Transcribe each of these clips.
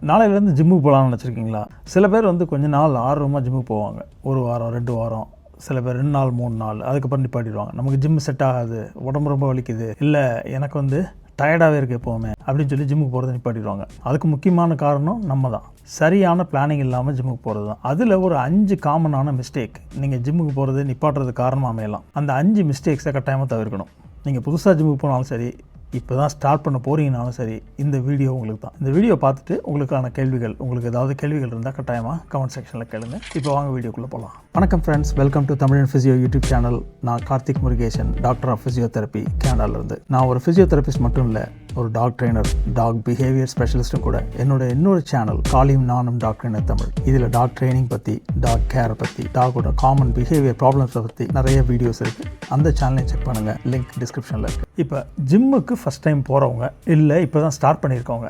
நாளையிலேருந்து ஜிம்முக்கு போகலான்னு நினச்சிருக்கீங்களா? சில பேர் வந்து கொஞ்ச நாள் ஆர்வமாக ஜிம்முக்கு போவாங்க. 1 வாரம் 2 வாரம், சில பேர் 2 நாள் 3 நாள், அதுக்கப்புறம் நிப்பாட்டிடுவாங்க. நமக்கு ஜிம் செட் ஆகாது, உடம்பு ரொம்ப வலிக்குது, இல்லை எனக்கு வந்து டயர்டாகவே இருக்குது எப்போவுமே அப்படின்னு சொல்லி ஜிம்முக்கு போகிறத நிப்பாட்டிடுவாங்க. அதுக்கு முக்கியமான காரணம் நம்ம தான். சரியான பிளானிங் இல்லாமல் ஜிம்முக்கு போகிறது தான். அதில் ஒரு 5 காமனான மிஸ்டேக் நீங்கள் ஜிம்முக்கு போகிறது நிப்பாட்டுறது காரணமாக அமையலாம். அந்த 5 மிஸ்டேக்ஸை கட்டாயமாக தவிர்க்கணும். நீங்கள் புதுசாக ஜிம்முக்கு போனாலும் சரி, இப்போ தான் ஸ்டார்ட் பண்ண போகிறீங்கனாலும் சரி, இந்த வீடியோ உங்களுக்கு தான். இந்த வீடியோ பார்த்துட்டு உங்களுக்கான கேள்விகள், உங்களுக்கு ஏதாவது கேள்விகள் இருந்தால் கட்டாயமாக கமெண்ட் செக்ஷனில் கேளுங்க. இப்போ வாங்க வீடியோக்குள்ளே போகலாம். வணக்கம் friends, welcome to Tamizhan physio YouTube channel. நான் Karthik Murugesan, doctor of physiotherapy, கனடாவிலேருந்து. நான் ஒரு ஃபிசியோதெரபிஸ்ட் மட்டும் இல்லை, ஒரு டாக் ட்ரெயினர், டாக் பிஹேவியர் ஸ்பெஷலிஸ்ட்டும் கூட. என்னோட இன்னொரு சேனல் காலியும் நானும் டாக் ட்ரெயினர் தமிழ். இதில் டாக் ட்ரைனிங் பற்றி, டாக் கேரை பற்றி, டாகோட காமன் பிஹேவியர் ப்ராப்ளம்ஸை பற்றி நிறைய வீடியோஸ் இருக்குது. அந்த சேனலையும் செக் பண்ணுங்கள், லிங்க் டிஸ்கிரிப்ஷனில் இருக்குது. இப்போ ஜிம்முக்கு ஃபஸ்ட் டைம் போகிறவங்க, இல்லை இப்போ தான் ஸ்டார்ட் பண்ணியிருக்கவங்க,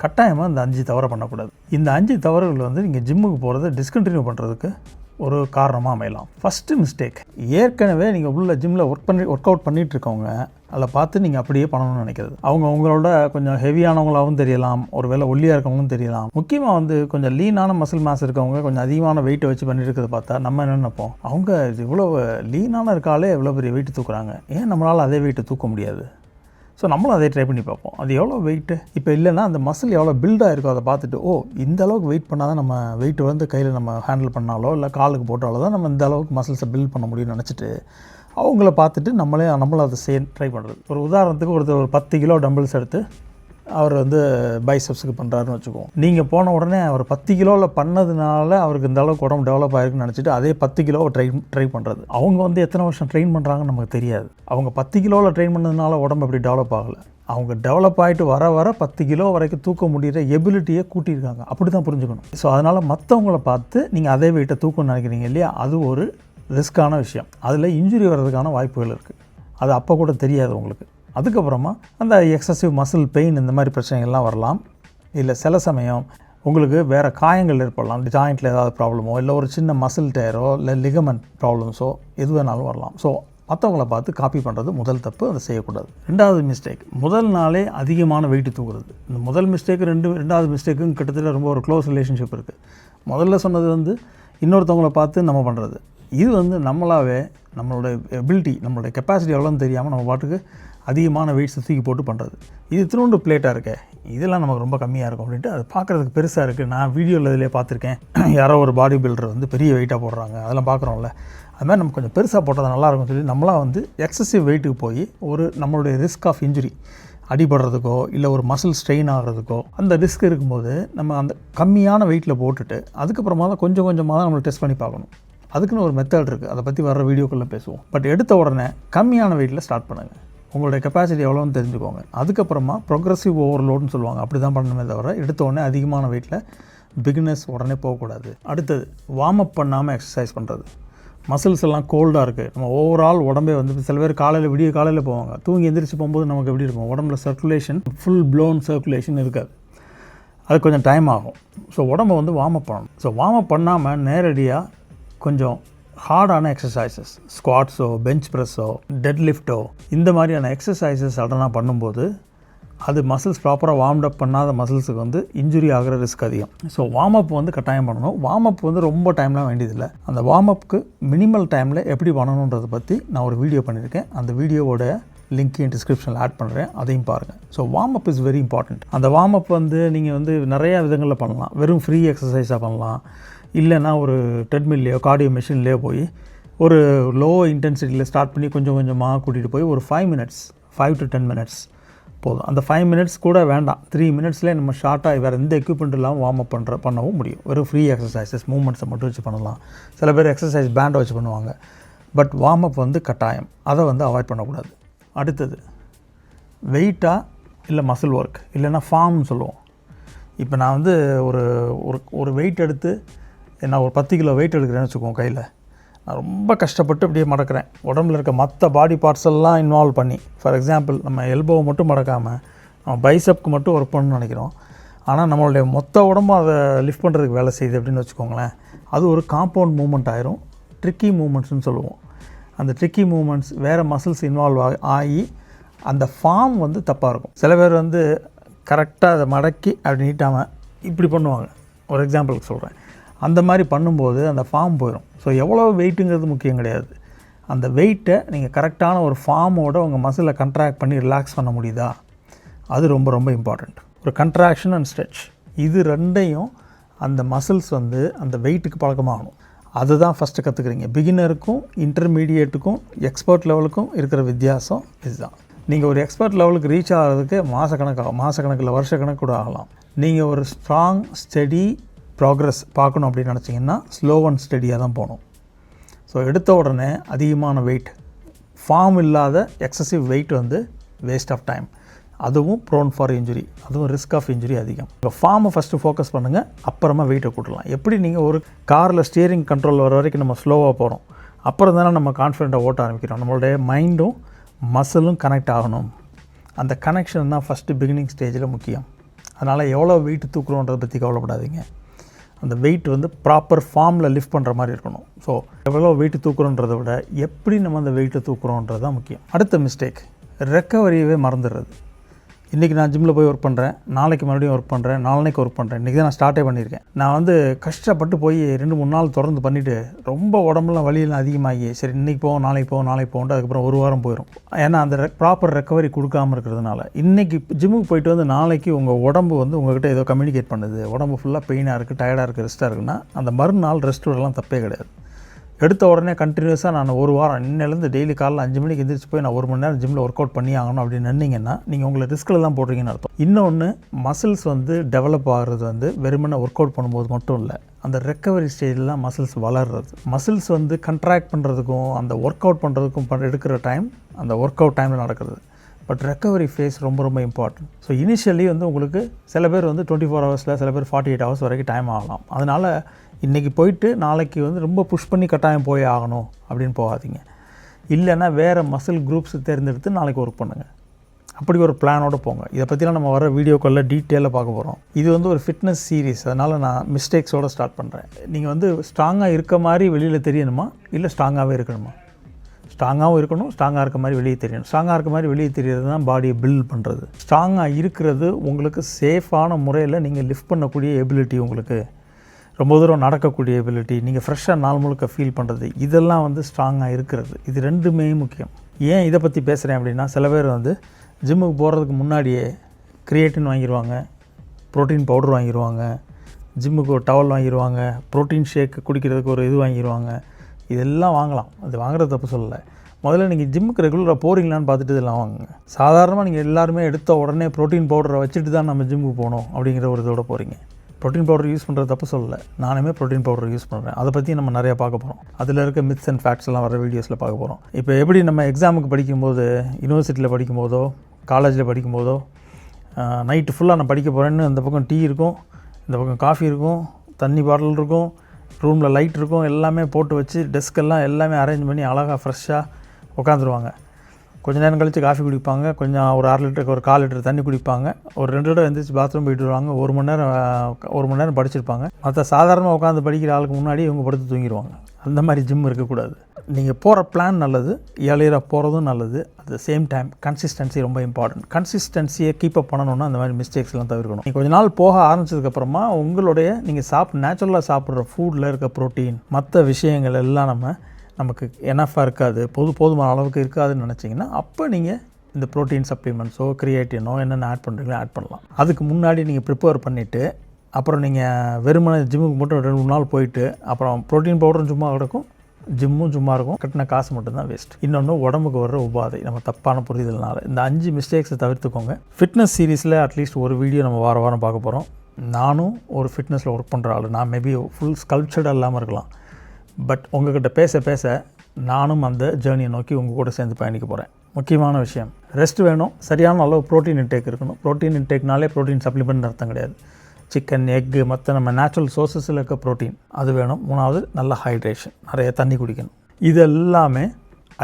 கட்டாயமாக இந்த 5 தவறை பண்ணக்கூடாது. இந்த 5 தவறுகள் வந்து நீங்கள் ஜிம்முக்கு போகிறத டிஸ்கண்டினியூ பண்ணுறதுக்கு ஒரு காரணமாக அமையலாம். ஃபஸ்ட்டு மிஸ்டேக், ஏற்கனவே நீங்கள் உள்ள ஜிம்மில் ஒர்க் அவுட் பண்ணிகிட்டு இருக்கவங்க அதில் பார்த்து நீங்கள் அப்படியே பண்ணணும்னு நினைக்கிறது. அவங்க உங்களோட கொஞ்சம் ஹெவியானவங்களாகவும் தெரியலாம், ஒரு வேளை ஒல்லியாக இருக்கவங்களும் தெரியலாம். முக்கியமாக வந்து கொஞ்சம் லீனான மசில் மாஸ் இருக்கவங்க கொஞ்சம் அதிகமான வெயிட்டை வச்சு பண்ணிட்டு இருக்கிறத பார்த்தா நம்ம என்ன நினைப்போம், அவங்க இவ்வளோ லீனான இருக்காலே எவ்வளோ பெரிய வெயிட்டு தூக்குறாங்க, ஏன் நம்மளால் அதே வெயிட்டு தூக்க முடியாது? ஸோ நம்மளும் அதை ட்ரை பண்ணி பார்ப்போம். அது எவ்வளோ வெயிட்டு இப்போ இல்லைன்னா அந்த மசில் எவ்வளோ பில்டாக இருக்கோ அதை பார்த்துட்டு, ஓ இந்த அளவுக்கு வெயிட் பண்ணால் தான் நம்ம வெயிட் வந்து கையில் நம்ம ஹேண்டில் பண்ணாலோ இல்லை காலுக்கு போட்டாலோ தான் நம்ம இந்த அளவுக்கு மசில்ஸை பில்ட் பண்ண முடியும்னு நினச்சிட்டு அவங்கள பார்த்துட்டு நம்மளும் அதை ட்ரை பண்ணுறது. ஒரு உதாரணத்துக்கு ஒரு 10 கிலோ டம்பிள்ஸ் எடுத்து அவர் வந்து பைசப்ஸுக்கு பண்ணுறாருன்னு வச்சுக்குவோம். நீங்கள் போன உடனே அவர் 10 கிலோவில் பண்ணதுனால அவருக்கு இந்த அளவுக்கு உடம்பு டெவலப் ஆகிருக்குன்னு நினச்சிட்டு அதே 10 கிலோவை ட்ரை பண்ணுறது. அவங்க வந்து எத்தனை வருஷம் ட்ரெயின் பண்ணுறாங்கன்னு நமக்கு தெரியாது. அவங்க 10 கிலோவில் ட்ரெயின் பண்ணதுனால உடம்பு எப்படி டெவலப் ஆகலை, அவங்க டெவலப் ஆகிட்டு வர 10 கிலோ வரைக்கும் தூக்க முடிகிற எபிலிட்டியை கூட்டியிருக்காங்க. அப்படி தான் புரிஞ்சுக்கணும். ஸோ அதனால் மற்றவங்கள பார்த்து நீங்கள் அதே வெயிட்டை தூக்கணும்னு நினைக்கிறீங்க இல்லையா, அது ஒரு ரிஸ்க்கான விஷயம். அதில் இன்ஜுரி வர்றதுக்கான வாய்ப்புகள் இருக்குது. அது அப்போ கூட தெரியாது உங்களுக்கு. அதுக்கப்புறமா அந்த எக்ஸசிவ் மசில் பெயின் இந்த மாதிரி பிரச்சனைகள்லாம் வரலாம். இல்லை சில சமயம் உங்களுக்கு வேறு காயங்கள் ஏற்படலாம், ஜாயிண்ட்டில் ஏதாவது ப்ராப்ளமோ இல்லை ஒரு சின்ன மசில் டயரோ இல்லை லிகமெண்ட் ப்ராப்ளம்ஸோ எது வேணாலும் வரலாம். ஸோ மற்றவங்கள பார்த்து காப்பி பண்ணுறது முதல் தப்பு, அதை செய்யக்கூடாது. 2வது மிஸ்டேக், முதல் நாளே அதிகமான வெயிட்டு தூக்குறது. இந்த முதல் மிஸ்டேக்கு 2வது மிஸ்டேக்கும் கிட்டத்தட்ட ரொம்ப ஒரு க்ளோஸ் ரிலேஷன்ஷிப் இருக்குது. முதல்ல சொன்னது வந்து இன்னொருத்தவங்கள பார்த்து நம்ம பண்ணுறது. இது வந்து நம்மளாவே நம்மளோட எபிலிட்டி, நம்மளோட கெப்பாசிட்டி எவ்வளோன்னு தெரியாமல் நம்ம பாட்டுக்கு அதிகமான வெயிட்ஸை தூக்கி போட்டு பண்ணுறது. இது திரும்ப பிளேட்டாக இருக்கே, இதெல்லாம் நமக்கு ரொம்ப கம்மியாக இருக்கும் அப்படின்ட்டு அது பார்க்குறதுக்கு பெருசாக இருக்குது. நான் வீடியோவில் இதிலே பார்த்துருக்கேன், யாரோ ஒரு பாடி பில்டர் வந்து பெரிய வெயிட்டாக போடுறாங்க, அதெல்லாம் பார்க்குறோம்ல. அது மாதிரி நம்ம கொஞ்சம் பெருசாக போட்டது நல்லாயிருக்கும் சொல்லி நம்மளாம் வந்து எக்ஸசிவ் வெயிட்டுக்கு போய் ஒரு நம்மளுடைய ரிஸ்க் ஆஃப் இன்ஜுரி, அடிபடுறதுக்கோ இல்லை ஒரு மசில் ஸ்ட்ரெயின் ஆகிறதுக்கோ அந்த ரிஸ்க் இருக்கும்போது நம்ம அந்த கம்மியான வெயிட்டில் போட்டுட்டு அதுக்கப்புறமா தான் கொஞ்சம் கொஞ்சமாக தான் நம்மளை டெஸ்ட் பண்ணி பார்க்கணும். அதுக்குன்னு ஒரு மெத்தட் இருக்குது, அதை பற்றி வர வீடியோக்குள்ளே பேசுவோம். பட் எடுத்த உடனே கம்மியான வெயிட்டில் ஸ்டார்ட் பண்ணுங்கள். உங்களுடைய கெப்பாசிட்டி எவ்வளோன்னு தெரிஞ்சுக்கோங்க. அதுக்கப்புறமா ப்ரோக்ரெசிவ் ஓவர்லோடுன்னு சொல்லுவாங்க, அப்படி தான் பண்ணணுமே தவிர எடுத்த உடனே அதிகமான வெயிட்டில் பிகினர்ஸ் உடனே போகக்கூடாது. அடுத்தது, வார்ம் அப் பண்ணாமல் எக்ஸசைஸ் பண்ணுறது. மசில்ஸ் எல்லாம் கோல்டாக இருக்குது, நம்ம ஓவரால் உடம்பே வந்து சில பேர் விடிய காலையில் போவாங்க, தூங்கி எந்திரிச்சு போகும்போது நமக்கு எப்படி இருக்கும், உடம்புல சர்க்குலேஷன் ஃபுல் ப்ளோன் சர்க்குலேஷன் இருக்காது, அது கொஞ்சம் டைம் ஆகும். ஸோ உடம்பை வந்து வார்ம் அப் பண்ணணும். ஸோ வார்ம் அப் பண்ணாமல் நேரடியாக கொஞ்சம் ஹார்டான எக்ஸசைசஸ், ஸ்குவாட்ஸோ பெஞ்ச் ப்ரெஸ்ஸோ டெட் லிஃப்ட்டோ இந்த மாதிரியான எக்ஸசைசஸ் சடனாக பண்ணும்போது அது மசில்ஸ் ப்ராப்பராக வார்ம் அப் பண்ணாத மசில்ஸுக்கு வந்து இன்ஜுரி ஆகிற ரிஸ்க் அதிகம். ஸோ வார்ம் அப் வந்து கட்டாயம் பண்ணணும். வார்ம் அப் வந்து ரொம்ப டைம்லாம் வேண்டியதில்லை. அந்த வார்ம் அப்புக்கு மினிமல் டைமில் எப்படி பண்ணணுன்றதை பற்றி நான் ஒரு வீடியோ பண்ணியிருக்கேன். அந்த வீடியோவோட லிங்க்கையும் டிஸ்கிரிப்ஷனில் ஆட் பண்ணுறேன், அதையும் பாருங்கள். So warm up is very important. அந்த வார்ம் அப் வந்து நீங்கள் வந்து நிறையா விதங்களில் பண்ணலாம். வெறும் ஃப்ரீ எக்ஸசைஸாக பண்ணலாம், இல்லைன்னா ஒரு ட்ரெட்மில்லையோ கார்டியோ மிஷின்லேயோ போய் ஒரு லோ இன்டென்சிட்டியில் ஸ்டார்ட் பண்ணி கொஞ்சம் கொஞ்சமாக கூட்டிகிட்டு போய் ஒரு 5 to 10 மினிட்ஸ் போதும். அந்த 5 மினிட்ஸ் கூட வேண்டாம், 3 மினிட்ஸ்லேயே நம்ம ஷார்ட்டாக வேறு எந்த எக்யூப்மெண்ட் இல்லாமல் வார்ம் அப் பண்ணவும் முடியும். வெறும் ஃப்ரீ எக்ஸசைசஸ் மூவ்மெண்ட்ஸை மட்டும் வச்சு பண்ணலாம். சில பேர் எக்ஸசைஸ் பேண்டை வச்சு பண்ணுவாங்க. பட் வார்ம் அப் வந்து கட்டாயம், அதை வந்து அவாய்ட் பண்ணக்கூடாது. அடுத்தது, வெயிட்டாக இல்லை மசில் ஒர்க் இல்லைன்னா ஃபார்ம்னு சொல்லுவோம். இப்போ நான் வந்து ஒரு வெயிட் எடுத்து, நான் ஒரு 10 கிலோ வெயிட் எடுக்கிறேன்னு வச்சுக்கோங்க, கையில் நான் ரொம்ப கஷ்டப்பட்டு அப்படியே மடக்கிறேன். உடம்புல இருக்க மற்ற பாடி பார்ட்ஸ் எல்லாம் இன்வால்வ் பண்ணி, ஃபார் எக்ஸாம்பிள் நம்ம எல்போவை மட்டும் மடக்காமல் நம்ம பைசப்க்கு மட்டும் ஒர்க் பண்ணணும்னு நினைக்கிறோம். ஆனால் நம்மளுடைய மொத்த உடம்பும் அதை லிஃப்ட் பண்ணுறதுக்கு வேலை செய்யுது அப்படின்னு வச்சுக்கோங்களேன். அது ஒரு காம்பவுண்ட் மூவ்மெண்ட் ஆயிரும், ட்ரிக்கி மூவ்மெண்ட்ஸ்னு சொல்லுவோம். அந்த ட்ரிக்கி மூவ்மெண்ட்ஸ் வேறு மசில்ஸ் இன்வால்வ் ஆகி அந்த ஃபார்ம் வந்து தப்பாக இருக்கும். சில பேர் வந்து கரெக்டாக அதை மடக்கி அப்படி நீட்டாமல் இப்படி பண்ணுவாங்க, ஒரு எக்ஸாம்பிளுக்கு சொல்கிறேன். அந்த மாதிரி பண்ணும்போது அந்த ஃபார்ம் போயிடும். ஸோ எவ்வளோ வெயிட்டுங்கிறது முக்கியம் கிடையாது. அந்த வெயிட்டை நீங்கள் கரெக்டான ஒரு ஃபார்மோட உங்கள் மசிலை கண்ட்ராக்ட் பண்ணி ரிலாக்ஸ் பண்ண முடியுதா, அது ரொம்ப ரொம்ப இம்பார்ட்டண்ட். ஒரு கண்ட்ராக்ஷன் அண்ட் ஸ்ட்ரெச், இது ரெண்டையும் அந்த மசில்ஸ் வந்து அந்த வெயிட்டுக்கு பழக்கமாகணும். அதுதான் ஃபஸ்ட்டு கற்றுக்குறீங்க. பிகினருக்கும் இன்டர்மீடியேட்டுக்கும் எக்ஸ்பர்ட் லெவலுக்கும் இருக்கிற வித்தியாசம் இதுதான். நீங்கள் ஒரு எக்ஸ்பர்ட் லெவலுக்கு ரீச் ஆகிறதுக்கு மாதக்கணக்கில் வருஷக்கணக்கு கூட ஆகலாம். நீங்கள் ஒரு ஸ்ட்ராங் ஸ்டெடி ப்ராக்ரஸ் பார்க்கணும் அப்படின்னு நினச்சிங்கன்னா ஸ்லோ அண்ட் ஸ்டெடியாக தான் போகணும். ஸோ எடுத்த உடனே அதிகமான வெயிட், ஃபார்ம் இல்லாத எக்ஸசிவ் வெயிட் வந்து வேஸ்ட் ஆஃப் டைம், அதுவும் ப்ரோன் ஃபார் இன்ஜுரி, அதுவும் ரிஸ்க் ஆஃப் இன்ஜுரி அதிகம். இப்போ ஃபார்மை ஃபஸ்ட்டு ஃபோக்கஸ் பண்ணுங்கள், அப்புறமா வெயிட்டை கூட்டலாம். எப்படி நீங்கள் ஒரு காரில் ஸ்டியரிங் கண்ட்ரோல் வர வரைக்கும் நம்ம ஸ்லோவாக போகிறோம், அப்புறம் தானே நம்ம கான்ஃபிடென்ட்டாக ஓட்ட ஆரம்பிக்கிறோம். நம்மளுடைய மைண்டும் மசிலும் கனெக்ட் ஆகணும். அந்த கனெக்ஷன் தான் ஃபஸ்ட்டு பிகினிங் ஸ்டேஜில் முக்கியம். அதனால் எவ்வளோ வெயிட் தூக்குறோன்றதை பற்றி கவலைப்படாதீங்க. அந்த வெயிட் வந்து ப்ராப்பர் ஃபார்மில் லிஃப்ட் பண்ணுற மாதிரி இருக்கணும். ஸோ எவ்வளோ வெயிட் தூக்குறோன்றதை விட எப்படி நம்ம அந்த வெயிட்டை தூக்குறோன்றது தான் முக்கியம். அடுத்த மிஸ்டேக், ரெக்கவரியவே மறந்துடுறது. இன்றைக்கி நான் ஜிம்மில் போய் ஒர்க் பண்ணுறேன், நாளைக்கு மறுபடியும் ஒர்க் பண்ணுறேன், நாளைக்கு ஒர்க் பண்ணுறேன். இன்றைக்கி தான் நான் ஸ்டார்ட்டே பண்ணியிருக்கேன். நான் வந்து கஷ்டப்பட்டு போய் 2-3 நாள் தொடர்ந்து பண்ணிவிட்டு ரொம்ப உடம்புலாம் வலியெல்லாம் அதிகமாகி சரி இன்றைக்கி போவோம் நாளைக்கு போன்ட்டு அதுக்கப்புறம் ஒரு வாரம் போயிடும். ஏன்னா அந்த ப்ராப்பர் ரெக்கவரி கொடுக்காமல் இருக்கிறதுனால. இன்றைக்கி ஜிம்முக்கு போயிட்டு வந்து நாளைக்கு உங்கள் உடம்பு வந்து உங்கள்கிட்ட ஏதோ கம்யூனிகேட் பண்ணுது, உடம்பு ஃபுல்லாக பெயினாக இருக்குது, டயர்டாக இருக்குது, ரெஸ்ட்டாக இருக்குன்னா அந்த மறுநாள் ரெஸ்ட் விடலாம் தப்பே கிடையாது. எடுத்த உடனே கண்டினியூஸாக நான் ஒரு வாரம் இன்னிலேருந்து டெய்லி காலைல 5 மணிக்கு எந்திரிச்சு போய் நான் 1 மணி நேரம் ஜிம்மில் ஒர்க் அவுட் பண்ணி ஆகணும் அப்படின்னு நின்னீங்கன்னா நீங்கள் உங்களை ரிஸ்கில் தான் போடுறீங்கன்னு அர்த்தம். இன்னொன்று, மசில்ஸ் வந்து டெவலப் ஆகிறது வந்து வெறுமனே ஒர்க் அவுட் பண்ணும்போது மட்டும் இல்லை, அந்த ரெக்கவரி ஸ்டேஜில் தான் மசில்ஸ் வளர்றது. மசில்ஸ் வந்து கண்ட்ராக்ட் பண்ணுறதுக்கும் அந்த ஒர்க் அவுட் பண்ணுறதுக்கும் எடுக்கிற டைம் அந்த ஒர்க் அவுட் டைமில் நடக்கிறது. பட் ரெக்கவரி ஃபேஸ் ரொம்ப ரொம்ப இம்பார்ட்டன்ட். ஸோ இனிஷியலி வந்து உங்களுக்கு சில பேர் வந்து 24 ஹவர்ஸில், சில பேர் 48 ஹவர்ஸ் வரைக்கும் டைம் ஆகலாம். அதனால் இன்றைக்கி போயிட்டு நாளைக்கு வந்து ரொம்ப புஷ் பண்ணி கட்டாயம் போய் ஆகணும் அப்படின்னு போகாதீங்க. இல்லைன்னா வேறு மசில் குரூப்ஸ் தேர்ந்தெடுத்து நாளைக்கு ஒர்க் பண்ணுங்கள். அப்படி ஒரு பிளானோடு போங்க. இதை பற்றிலாம் நம்ம வர வீடியோக்களில் டீட்டெயிலாக பார்க்க போகிறோம். இது வந்து ஒரு ஃபிட்னஸ் சீரீஸ், அதனால் நான் மிஸ்டேக்ஸோடு ஸ்டார்ட் பண்ணுறேன். நீங்கள் வந்து ஸ்ட்ராங்காக இருக்க மாதிரி வெளியில் தெரியணுமா, இல்லை ஸ்ட்ராங்காகவே இருக்கணுமா? ஸ்ட்ராங்காகவும் இருக்கணும், ஸ்ட்ராங்காக இருக்க மாதிரி வெளியே தெரியணும். ஸ்ட்ராங்காக இருக்க மாதிரி வெளியே தெரியறது தான் பாடியை பில்ட் பண்ணுறது. ஸ்ட்ராங்காக இருக்கிறது உங்களுக்கு சேஃபான முறையில் நீங்கள் லிஃப்ட் பண்ணக்கூடிய எபிலிட்டி, உங்களுக்கு ரொம்ப தூரம் நடக்கக்கூடிய எபிலிட்டி, நீங்கள் ஃப்ரெஷ்ஷாக நாள் முழுக்க ஃபீல் பண்ணுறது, இதெல்லாம் வந்து ஸ்ட்ராங்காக இருக்கிறது. இது ரெண்டுமே முக்கியம். ஏன் இதை பற்றி பேசுகிறேன் அப்படின்னா, சில பேர் வந்து ஜிம்முக்கு போகிறதுக்கு முன்னாடியே கிரியேட்டின் வாங்கிடுவாங்க, ப்ரோட்டீன் பவுடர் வாங்கிடுவாங்க, ஜிம்முக்கு ஒரு டவல் வாங்கிடுவாங்க, ப்ரோட்டீன் ஷேக் குடிக்கிறதுக்கு ஒரு இது வாங்கிடுவாங்க. இதெல்லாம் வாங்கலாம், அது வாங்குறது தப்பு சொல்லலை. முதல்ல நீங்கள் ஜிம்முக்கு ரெகுலராக போகிறீங்களான்னு பார்த்துட்டு இதெல்லாம் வாங்குங்க. சாதாரணமாக நீங்கள் எல்லாருமே எடுத்த உடனே ப்ரோட்டீன் பவுடரை வச்சுட்டு தான் நம்ம ஜிம்முக்கு போகணும் அப்படிங்கிற ஒரு இதோட போகிறீங்க. ப்ரோட்டீன் பவுடர் யூஸ் பண்ணுறது தப்பு சொல்லலை, நானுமே ப்ரோட்டீன் பவுடர் யூஸ் பண்ணுறேன். அதை பற்றி நம்ம நிறையா பார்க்க போகிறோம். அதில் இருக்க மித்ஸ் அண்ட் ஃபேக்ட்ஸ் எல்லாம் வர வீடியோஸில் பார்க்க போகிறோம். இப்போ எப்படி நம்ம எக்ஸாமுக்கு படிக்கும்போது, யூனிவர்சிட்டியில் படிக்கும்போதோ, காலேஜில் படிக்கும்போதோ, நைட்டு ஃபுல்லாக நான் படிக்க போகிறேன்னு அந்த பக்கம் டீ இருக்கும், இந்த பக்கம் காஃபி இருக்கும், தண்ணி பாட்டில் இருக்கும், ரூமில் லைட் இருக்கும், எல்லாமே போட்டு வச்சு டெஸ்கெல்லாம் எல்லாமே அரேஞ்ச் பண்ணி அழகாக ஃப்ரெஷ்ஷாக உட்காந்துருவாங்க. கொஞ்சம் நேரம் கழித்து காஃபி குடிப்பாங்க, கொஞ்சம் ஒரு 1/2 லிட்டருக்கு ஒரு 1/4 லிட்டர் தண்ணி குடிப்பாங்க, ஒரு 2 தடவை எழுந்திரிச்சு பாத்ரூம் போயிட்டு வருவாங்க, 1 மணி நேரம் படிச்சிருப்பாங்க. மற்ற சாதாரணமாக உட்காந்து படிக்கிற ஆளுக்கு முன்னாடி இவங்க படுத்து தூங்கிடுவாங்க. அந்த மாதிரி ஜிம் இருக்கக்கூடாது. நீங்கள் போகிற பிளான் நல்லது, ஏழையாக போகிறதும் நல்லது. At the same time consistency ரொம்ப இம்பார்ட்டன்ட். கன்சிஸ்டன்சியை கீப் அப் பண்ணணும்னா அந்த மாதிரி மிஸ்டேக்ஸ்லாம் தவிர்க்கணும். நீங்கள் கொஞ்ச நாள் போக ஆரம்பிச்சதுக்கப்புறமா உங்களுடைய நீங்கள் நேச்சுரலாக சாப்பிட்ற ஃபுட்டில் இருக்க ப்ரோட்டீன், மற்ற விஷயங்கள் எல்லாம் நமக்கு எனஃபாக இருக்காது, போதுமான அளவுக்கு இருக்காதுன்னு நினச்சிங்கன்னா அப்போ நீங்கள் இந்த ப்ரோட்டீன் சப்ளிமெண்ட்ஸோ கிரியேட்டினோ என்னென்ன ஆட் பண்ணுறீங்களோ ஆட் பண்ணலாம். அதுக்கு முன்னாடி நீங்கள் ப்ரிப்பேர் பண்ணிவிட்டு அப்புறம் நீங்கள் வெறுமனே ஜிம்முக்கு மட்டும் 2-3 நாள் போயிட்டு அப்புறம் ப்ரோட்டீன் பவுடரும் சும்மா கிடக்கும், ஜிம்மும் சும்மா இருக்கும், கட்டின காசு மட்டும்தான் வேஸ்ட். இன்னொன்று, உடம்புக்கு வர்ற உபாதை நம்ம தப்பான புரிதல்னால. இந்த 5 மிஸ்டேக்ஸை தவிர்த்துக்கோங்க. ஃபிட்னஸ் சீரீஸில் அட்லீஸ்ட் ஒரு வீடியோ நம்ம வாரம் பார்க்க போகிறோம். நானும் ஒரு ஃபிட்னஸில் ஒர்க் பண்ணுற ஆள், நான் மேபி ஃபுல் ஸ்கல்ப்சர்டாக இல்லாமல் இருக்கலாம், பட் உங்கள்கிட்ட பேச நானும் அந்த ஜேர்னியை நோக்கி உங்கள் கூட சேர்ந்து பயணிக்க போகிறேன். முக்கியமான விஷயம், ரெஸ்ட் வேணும், சரியான அளவு ப்ரோட்டீன் இன்டேக் இருக்கணும். ப்ரோட்டீன் இன்டேக்னாலே ப்ரோட்டீன் சப்ளிமெண்ட் அர்த்தம் கிடையாது. சிக்கன், எக்கு, மற்ற நம்ம நேச்சுரல் சோர்ஸஸில் இருக்க ப்ரோட்டீன் அது வேணும். 3வது, நல்ல ஹைட்ரேஷன், நிறைய தண்ணி குடிக்கணும். இது எல்லாமே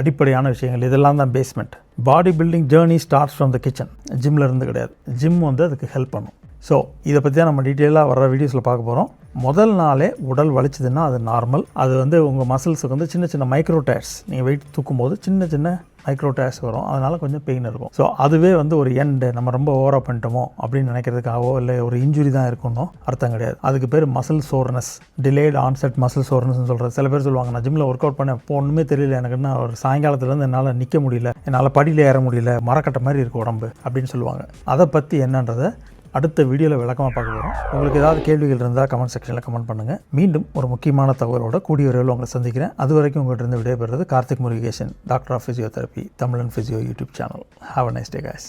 அடிப்படையான விஷயங்கள். இதெல்லாம் தான் basement. Body building journey starts from the kitchen. ஜிம்மில் இருந்து கிடையாது. ஜிம் வந்து அதுக்கு ஹெல்ப் பண்ணும். ஸோ இதை பற்றி தான் நம்ம டீட்டெயிலாக வர வீடியோஸில் பார்க்க போகிறோம். முதல் நாளே உடல் வலிச்சதுன்னா அது நார்மல். அது வந்து உங்கள் மசில்ஸுக்கு வந்து சின்ன சின்ன மைக்ரோ டயர்ஸ், நீங்கள் வெயிட் தூக்கும்போது சின்ன மைக்ரோ டேக்ஸ் வரும், அதனால் கொஞ்சம் பெயின் இருக்கும். ஸோ அதுவே வந்து ஒரு எண்டு, நம்ம ரொம்ப ஓவராக பண்ணிட்டோமோ அப்படின்னு நினைக்கிறதுக்காகவோ இல்லை ஒரு இன்ஜுரி தான் இருக்கணும் அர்த்தம் கிடையாது. அதுக்கு பேர் muscle soreness, delayed onset muscle சோர்னஸ்ன்னு சொல்கிறது. சில பேர் சொல்லுவாங்க, நான் ஜிம்மில் ஒர்க் அவுட் பண்ணேன், இப்போ ஒன்றுமே தெரியல எனக்குன்னா, ஒரு சாயங்காலத்துலேருந்து என்னால் நிற்க முடியல, என்னால் படியில் ஏற முடியல, மரக்கட்ட மாதிரி இருக்குது உடம்பு அப்படின்னு சொல்லுவாங்க. அதை பற்றி என்னன்றதை அடுத்த வீடியோவில் விளக்கமாக பார்க்க போகிறோம். உங்களுக்கு ஏதாவது கேள்விகள் இருந்தால் கமெண்ட் செக்ஷனில் கமெண்ட் பண்ணுங்கள். மீண்டும் ஒரு முக்கியமான தகவலோட கூடிய விரைவில் உங்களை சந்திக்கிறேன். அது வரைக்கும் உங்கள்கிட்ட இருந்து விடைபெறுறது Karthik Murugesan, doctor of physiotherapy, Tamizhan physio YouTube channel. Have a nice day guys.